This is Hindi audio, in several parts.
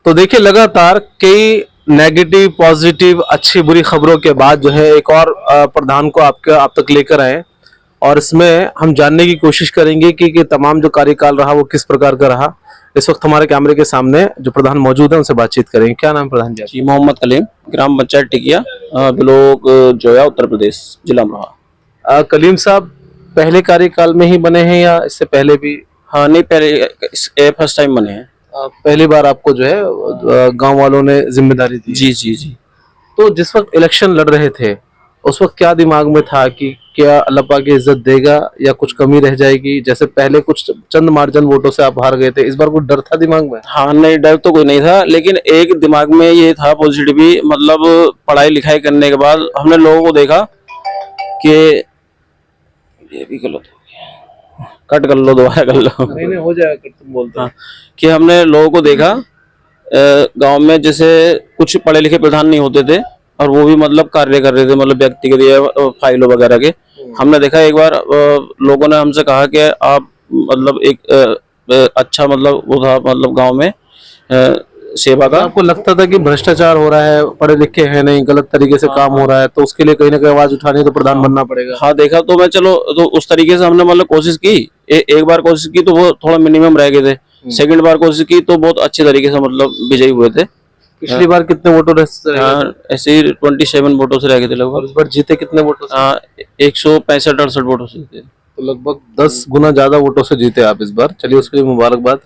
तो देखिए लगातार कई नेगेटिव पॉजिटिव अच्छी बुरी खबरों के बाद जो है एक और प्रधान को आप तक लेकर आए और इसमें हम जानने की कोशिश करेंगे कि तमाम जो कार्यकाल रहा वो किस प्रकार का रहा। इस वक्त हमारे कैमरे के सामने जो प्रधान मौजूद है उनसे बातचीत करेंगे। क्या नाम प्रधान जी? जी, मोहम्मद कलीम, ग्राम पंचायत टिकिया, ब्लॉक जोया, उत्तर प्रदेश, जिला अमरोहा। कलीम साहब पहले कार्यकाल में ही बने हैं या इससे पहले भी? हाँ नहीं, पहले फर्स्ट टाइम बने हैं। पहली बार आपको जो है गांव वालों ने जिम्मेदारी दी? जी जी जी। तो जिस वक्त इलेक्शन लड़ रहे थे उस वक्त क्या दिमाग में था कि क्या अल्लाह पाक की इज्जत देगा या कुछ कमी रह जाएगी? जैसे पहले कुछ चंद मार्जिन वोटों से आप हार गए थे, इस बार कुछ डर था दिमाग में? हाँ नहीं, डर तो कोई नहीं था, लेकिन एक दिमाग में ये था पॉजिटिव भी, मतलब पढ़ाई लिखाई करने के बाद हमने लोगों को देखा कि ये भी गलत हो गया, कट कर लो, दोबारा कर लो। नहीं हो जाएगा, तुम बोलते हाँ, कि हमने लोगों को देखा गांव में जैसे कुछ पढ़े लिखे प्रधान नहीं होते थे और वो भी मतलब कार्य कर रहे थे, मतलब व्यक्तिगत या फाइलों वगैरह के। हमने देखा एक बार लोगों ने हमसे कहा कि आप मतलब एक अच्छा मतलब वो था, मतलब गांव में सेवा का। आपको लगता था कि भ्रष्टाचार हो रहा है, पढ़े लिखे हैं नहीं, गलत तरीके से काम हो रहा है, तो उसके लिए कहीं ना कहीं आवाज उठानी तो प्रधान बनना पड़ेगा? हाँ देखा तो मैं, चलो तो उस तरीके से हमने मतलब कोशिश की। एक बार कोशिश की तो वो थोड़ा मिनिमम रह गए थे, सेकंड बार कोशिश की तो बहुत अच्छे तरीके से मतलब विजयी हुए थे। पिछली बार कितने वोटों ऐसे ही 27 वोटों से रह गए थे लगभग। इस बार जीते कितने वोटों से? 165-68 वोटों से जीते। तो लगभग 10 गुना ज्यादा वोटों से जीते आप इस बार। चलिए उसके लिए मुबारकबाद।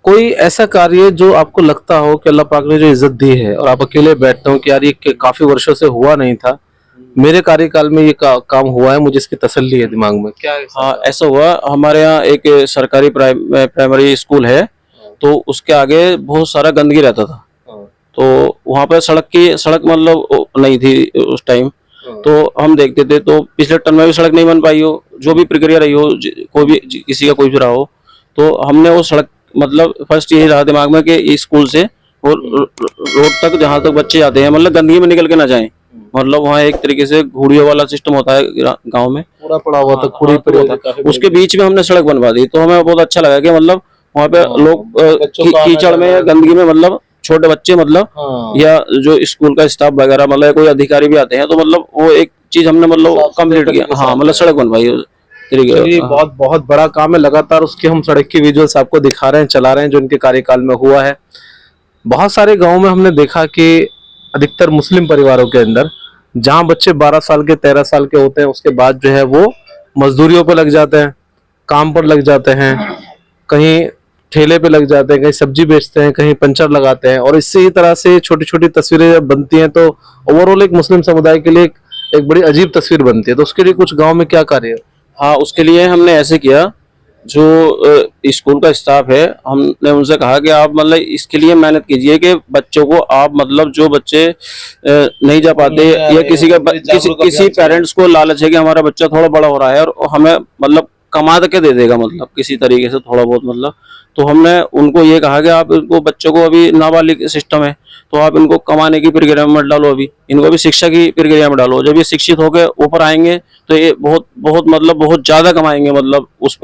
कोई ऐसा कार्य जो आपको लगता हो कि अल्लाह पाक ने जो इज्जत दी है और आप अकेले बैठते हो कि यार ये काफी वर्षों से हुआ नहीं था, मेरे कार्यकाल में ये काम हुआ है, मुझे इसकी तसल्ली है दिमाग में, क्या है? हाँ ऐसा हुआ, हमारे यहाँ एक सरकारी प्राइमरी स्कूल है, तो उसके आगे बहुत सारा गंदगी रहता था। तो वहाँ पर सड़क मतलब नहीं थी उस टाइम। तो हम देखते थे, तो पिछले टर्म में भी सड़क नहीं बन पाई हो, जो भी प्रक्रिया रही हो, कोई भी किसी का कोई भी रहा हो, तो हमने वो सड़क मतलब फर्स्ट यही रहा दिमाग में कि स्कूल से और रोड तक जहाँ तक बच्चे जाते हैं मतलब गंदगी में निकल के ना जाएं। मतलब वहाँ एक तरीके से घूड़ियों वाला सिस्टम होता है गांव में, पूरा पड़ा हुआ था, कूड़ी पड़ी होता, उसके बीच में हमने सड़क बनवा दी। तो हमें बहुत अच्छा लगा कि मतलब वहाँ पे लोग कीचड़ में या गंदगी में, मतलब छोटे बच्चे मतलब या जो स्कूल का स्टाफ वगैरह मतलब कोई अधिकारी भी आते हैं, तो मतलब वो एक चीज हमने मतलब कम्प्लीट किया। हाँ मतलब सड़क बनवाई तरीके। बहुत बहुत बड़ा काम है। लगातार उसके हम सड़क की विजुअल्स आपको दिखा रहे हैं, चला रहे हैं, जो इनके कार्यकाल में हुआ है। बहुत सारे गाँव में हमने देखा कि अधिकतर मुस्लिम परिवारों के अंदर जहाँ बच्चे 12 साल के 13 साल के होते हैं उसके बाद जो है वो मजदूरियों पर लग जाते हैं, काम पर लग जाते हैं, कहीं ठेले पे लग जाते हैं, कहीं सब्जी बेचते हैं, कहीं पंचर लगाते हैं, और इसी तरह से छोटी छोटी तस्वीरें जब बनती हैं तो ओवरऑल एक मुस्लिम समुदाय के लिए एक बड़ी अजीब तस्वीर बनती है। तो उसके लिए कुछ गांव में क्या कार्य है? हाँ उसके लिए हमने ऐसे किया, जो स्कूल का स्टाफ है हमने उनसे कहा कि आप मतलब इसके लिए मेहनत कीजिए कि बच्चों को आप मतलब जो बच्चे नहीं जा पाते या किसी पेरेंट्स को लालच है कि हमारा बच्चा थोड़ा बड़ा हो रहा है और हमें मतलब कमा के दे देगा, मतलब किसी तरीके से थोड़ा बहुत मतलब। तो हमने उनको ये कहा कि आप इनको बच्चों को, अभी नाबालिग सिस्टम है, तो आप इनको कमाने की प्रक्रिया में मत डालो, अभी इनको भी शिक्षा की प्रक्रिया में डालो। जब ये शिक्षित होकर ऊपर आएंगे तो ये बहुत बहुत मतलब बहुत ज्यादा कमाएंगे, मतलब उस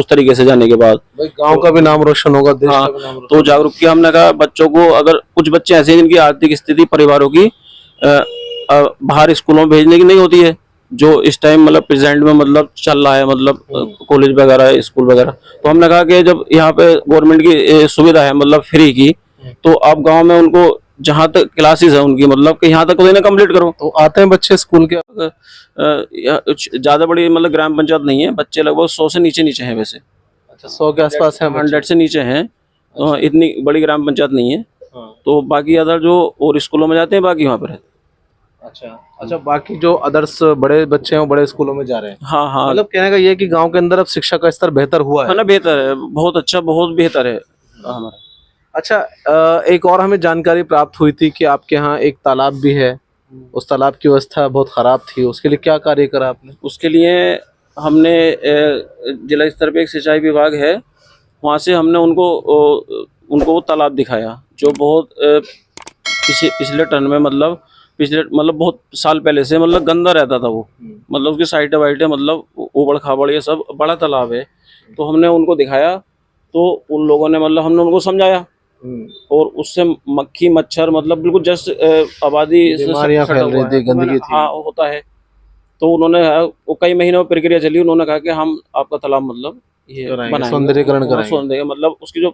तरीके से जाने के बाद गांव का भी नाम रोशन होगा, देश हाँ, का भी नाम रोशन। तो जागरूक किया हमने। कहा बच्चों को, अगर कुछ बच्चे ऐसे हैं जिनकी आर्थिक स्थिति परिवारों की बाहर स्कूलों में भेजने की नहीं होती है, जो इस टाइम मतलब प्रेजेंट में मतलब चल रहा है, मतलब कॉलेज वगैरह स्कूल वगैरह, तो हमने कहा कि जब यहाँ पे गवर्नमेंट की सुविधा है मतलब फ्री की, तो आप गांव में उनको जहाँ तक क्लासेस है उनकी मतलब कि यहाँ तक उन्हें कंप्लीट करो। तो आते हैं बच्चे स्कूल के? ज्यादा बड़ी मतलब ग्राम पंचायत नहीं है, बच्चे लगभग 100 से नीचे हैं वैसे। अच्छा, 100 के आसपास है? 100 से नीचे हैं। इतनी बड़ी ग्राम पंचायत नहीं है। तो बाकी अदर जो और स्कूलों में जाते हैं बाकी वहाँ पर है। अच्छा, बाकी जो अदर्स बड़े बच्चे हैं वो बड़े स्कूलों में जा रहे हैं? हाँ हाँ, मतलब कहने का ये है कि गांव के अंदर अब शिक्षा का स्तर बेहतर हुआ है? ना बेहतर है, बहुत अच्छा, बहुत बेहतर है हमारा। अच्छा, एक और हमें जानकारी प्राप्त हुई थी कि आपके यहाँ एक तालाब भी है, उस तालाब की व्यवस्था बहुत खराब थी, उसके लिए क्या कार्य करा आपने? उसके लिए हमने जिला स्तर पे एक सिंचाई विभाग है, वहाँ से हमने उनको वो तालाब दिखाया, जो बहुत पिछले टर्न में मतलब बहुत साल पहले से मतलब गंदा रहता था वो, मतलब उसकी साइडें वाइडें मतलब ऊबड़ खाबड़ ये सब, बड़ा तालाब है। तो हमने उनको दिखाया, तो उन लोगों ने मतलब हमने उनको समझाया और उससे मक्खी मच्छर मतलब बिल्कुल जस्ट आबादी से बीमारियां सटा फैल हुआ रही है। थी, गंदगी थी। हाँ होता है। तो उन्होंने वो कई महीनों में प्रक्रिया चली, उन्होंने कहा कि हम आपका तालाब मतलब ये कराएंगे, बनाएंगे, सौंदर्यीकरण वो कराएंगे, सौंदर्य मतलब उसकी जो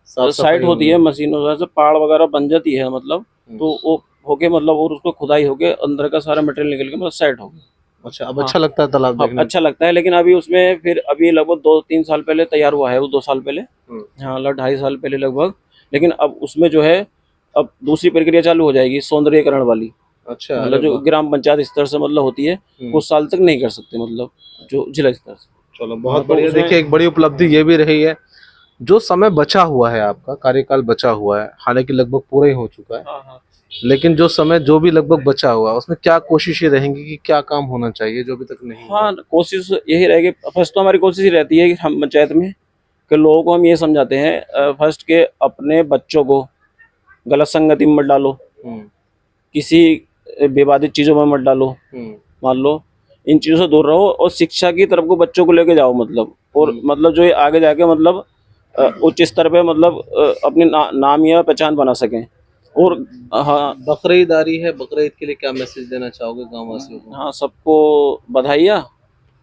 साफ साइट सफाई होती होगी। है मशीनों से पहाड़ वगैरह बन जाती है मतलब, तो वो होके मतलब और उसको खुदाई होके अंदर का सारा मटेरियल निकल के मतलब सेट हो गया। अच्छा, अब हाँ अच्छा लगता है तालाब हाँ देखने में? अच्छा लगता है, लेकिन अभी उसमें फिर अभी लगभग 2-3 साल पहले तैयार हुआ है वो, 2 साल पहले, हाँ मतलब 2.5 साल पहले लगभग। लेकिन अब उसमें जो है अब दूसरी प्रक्रिया चालू हो जाएगी सौंदर्यीकरण वाली, अच्छा, अरे मतलब जो वाह। ग्राम पंचायत स्तर से मतलब होती है, कुछ साल तक नहीं कर सकते मतलब जो जिला स्तर से। चलो हाँ बहुत तो बढ़िया। उसमें देखिए एक बड़ी उपलब्धि ये भी रही है, जो समय बचा हुआ है, आपका कार्यकाल बचा हुआ है, हालांकि लगभग पूरा ही हो चुका है, हाँ हाँ लेकिन जो समय जो भी लगभग बचा हुआ है उसमें क्या कोशिशें रहेंगी कि क्या काम होना चाहिए जो अभी तक नहीं हुआ? हाँ कोशिश यही रहेगी, फर्स्ट तो हमारी कोशिश ही रहती है कि हम पंचायत में कि लोगों को हम ये समझाते हैं फर्स्ट के अपने बच्चों को गलत संगति में मत डालो, हम्म, किसी विवादित चीज़ों में मत डालो, हम्म, मान लो इन चीज़ों से दूर रहो और शिक्षा की तरफ को बच्चों को लेके जाओ मतलब, और मतलब जो ये आगे जाके मतलब उच्च स्तर पे मतलब अपनी नाम या पहचान बना सकें। और हाँ बकरीद आ रही है, बकरीद के लिए क्या मैसेज देना चाहोगे गांव वासियों को? हाँ सबको बधाइयाँ,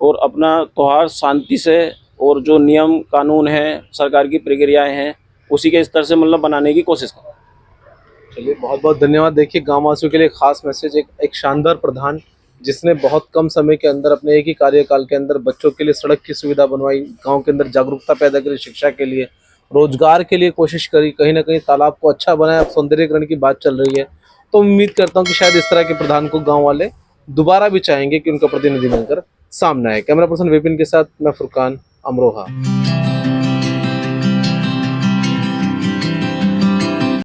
और अपना त्योहार शांति से और जो नियम कानून है सरकार की प्रक्रियाएं हैं उसी के स्तर से मतलब बनाने की कोशिश करें। चलिए बहुत बहुत धन्यवाद। देखिए गांव वासियों के लिए खास मैसेज, एक शानदार प्रधान जिसने बहुत कम समय के अंदर अपने एक ही कार्यकाल के अंदर बच्चों के लिए सड़क की सुविधा बनवाई, गांव के अंदर जागरूकता पैदा करी, शिक्षा के लिए, रोजगार के लिए कोशिश करी, कहीं ना कहीं तालाब को अच्छा बनाया, अब सौंदर्यीकरण की बात चल रही है। तो उम्मीद करता हूँ कि शायद इस तरह के प्रधान को गाँव वाले दोबारा भी चाहेंगे कि उनका प्रतिनिधि बनकर सामने आए। कैमरा पर्सन विपिन के साथ मैं फुरकान, अमरोहा।